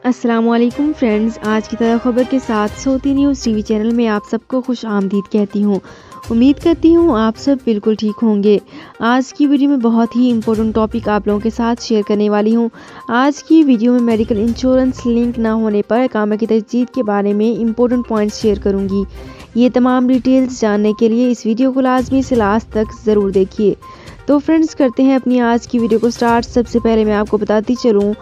السلام علیکم فرینڈز، آج کی طرح خبر کے ساتھ سعودی نیوز ٹی وی چینل میں آپ سب کو خوش آمدید کہتی ہوں۔ امید کرتی ہوں آپ سب بالکل ٹھیک ہوں گے۔ آج کی ویڈیو میں بہت ہی امپورٹنٹ ٹاپک آپ لوگوں کے ساتھ شیئر کرنے والی ہوں۔ آج کی ویڈیو میں میڈیکل انشورنس لنک نہ ہونے پر اقامہ کی تجدید کے بارے میں امپورٹنٹ پوائنٹس شیئر کروں گی۔ یہ تمام ڈیٹیلز جاننے کے لیے اس ویڈیو کو لازمی سے لاسٹ تک ضرور دیکھیے۔ تو فرینڈز، کرتے ہیں اپنی آج کی ویڈیو کو سٹارٹ۔ سب سے پہلے میں آپ کو بتاتی چلوں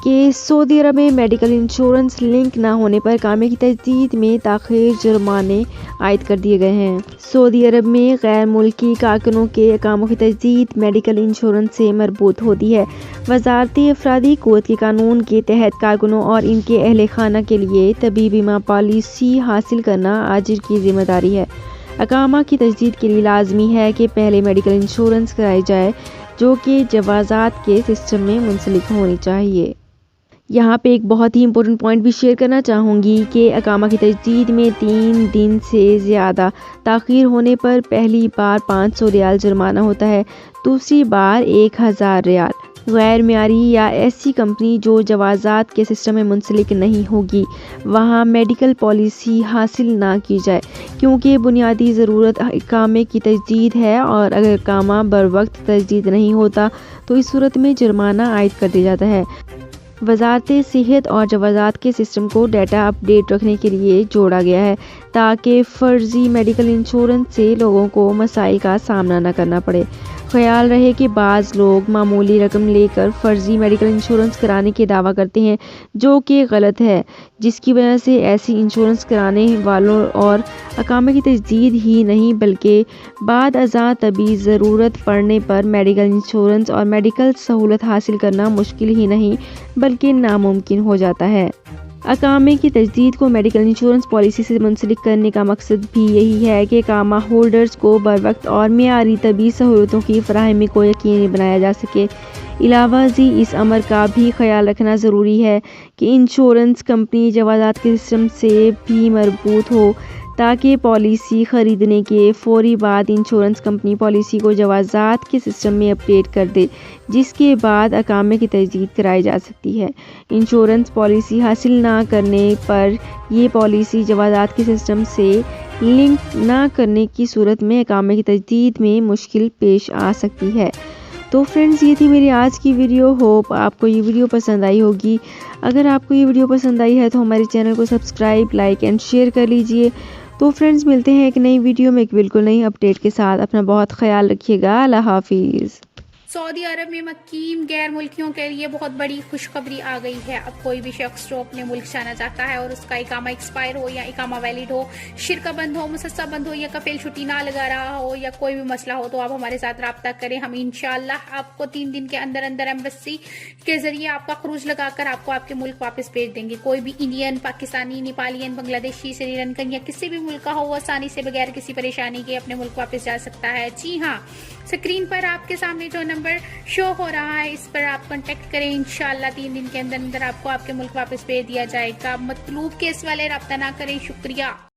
کہ سعودی عرب میں میڈیکل انشورنس لنک نہ ہونے پر اقامے کی تجدید میں تاخیر جرمانے عائد کر دیے گئے ہیں۔ سعودی عرب میں غیر ملکی کارکنوں کے اقاموں کی تجدید میڈیکل انشورنس سے مربوط ہوتی ہے۔ وزارت افرادی قوت کے قانون کے تحت کارکنوں اور ان کے اہل خانہ کے لیے طبی بیمہ پالیسی حاصل کرنا آجر کی ذمہ داری ہے۔ اقامہ کی تجدید کے لیے لازمی ہے کہ پہلے میڈیکل انشورنس کرائی جائے، جو کہ جوازات کے سسٹم میں منسلک ہونی چاہیے۔ یہاں پہ ایک بہت ہی امپورٹنٹ پوائنٹ بھی شیئر کرنا چاہوں گی کہ اقامہ کی تجدید میں 3 دن سے زیادہ تاخیر ہونے پر پہلی بار 500 ریال جرمانہ ہوتا ہے، دوسری بار 1000 ریال۔ غیر معیاری یا ایسی کمپنی جو جوازات کے سسٹم میں منسلک نہیں ہوگی، وہاں میڈیکل پالیسی حاصل نہ کی جائے، کیونکہ بنیادی ضرورت اقامے کی تجدید ہے، اور اگر اقامہ بروقت تجدید نہیں ہوتا تو اس صورت میں جرمانہ عائد کر دیا جاتا ہے۔ وزارت صحت اور جوازات کے سسٹم کو ڈیٹا اپ ڈیٹ رکھنے کے لیے جوڑا گیا ہے، تاکہ فرضی میڈیکل انشورنس سے لوگوں کو مسائل کا سامنا نہ کرنا پڑے۔ خیال رہے کہ بعض لوگ معمولی رقم لے کر فرضی میڈیکل انشورنس کرانے کے دعویٰ کرتے ہیں، جو کہ غلط ہے، جس کی وجہ سے ایسی انشورنس کرانے والوں اور اقامے کی تجدید ہی نہیں بلکہ بعد ازاں طبی ضرورت پڑنے پر میڈیکل انشورنس اور میڈیکل سہولت حاصل کرنا مشکل ہی نہیں بلکہ ناممکن ہو جاتا ہے۔ اقامے کی تجدید کو میڈیکل انشورنس پالیسی سے منسلک کرنے کا مقصد بھی یہی ہے کہ اقامہ ہولڈرز کو بروقت اور معیاری طبی سہولتوں کی فراہمی کو یقینی بنایا جا سکے۔ علاوہ ازیں اس امر کا بھی خیال رکھنا ضروری ہے کہ انشورنس کمپنی جوازات کے سسٹم سے بھی مربوط ہو، تاکہ پالیسی خریدنے کے فوری بعد انشورنس کمپنی پالیسی کو جوازات کے سسٹم میں اپ ڈیٹ کر دے، جس کے بعد اقامے کی تجدید کرائی جا سکتی ہے۔ انشورنس پالیسی حاصل نہ کرنے پر یہ پالیسی جوازات کے سسٹم سے لنک نہ کرنے کی صورت میں اقامے کی تجدید میں مشکل پیش آ سکتی ہے۔ تو فرینڈز، یہ تھی میری آج کی ویڈیو۔ ہوپ آپ کو یہ ویڈیو پسند آئی ہوگی۔ اگر آپ کو یہ ویڈیو پسند آئی ہے تو ہمارے چینل کو سبسکرائب، لائک اینڈ شیئر کر لیجئے۔ تو فرینڈز، ملتے ہیں ایک نئی ویڈیو میں ایک بالکل نئی اپڈیٹ کے ساتھ۔ اپنا بہت خیال رکھیے گا۔ اللہ حافظ۔ سعودی عرب میں مقیم غیر ملکیوں کے لیے بہت بڑی خوشخبری آ گئی ہے۔ اب کوئی بھی شخص جو اپنے ملک جانا چاہتا ہے اور اس کا اقامہ ایکسپائر ہو یا اقامہ ویلڈ ہو، شرکہ بند ہو، مسسہ بند ہو یا کفیل چھٹی نہ لگا رہا ہو یا کوئی بھی مسئلہ ہو، تو آپ ہمارے ساتھ رابطہ کریں۔ ہم انشاءاللہ آپ کو 3 دن کے اندر اندر ایمبیسی کے ذریعے آپ کا خروج لگا کر آپ کو آپ کے ملک واپس بھیج دیں گے۔ کوئی بھی انڈین، پاکستانی، نیپالین، بنگلہ دیشی، سری لنکن یا کسی بھی ملک کا ہو، وہ آسانی سے بغیر کسی پریشانی کے اپنے ملک واپس جا سکتا ہے۔ جی ہاں، اسکرین پر آپ کے سامنے جو نمبر شو ہو رہا ہے، اس پر آپ کانٹیکٹ کریں۔ انشاءاللہ 3 دن کے اندر اندر آپ کو آپ کے ملک واپس بھیج دیا جائے گا۔ مطلوب کیس والے رابطہ نہ کریں۔ شکریہ۔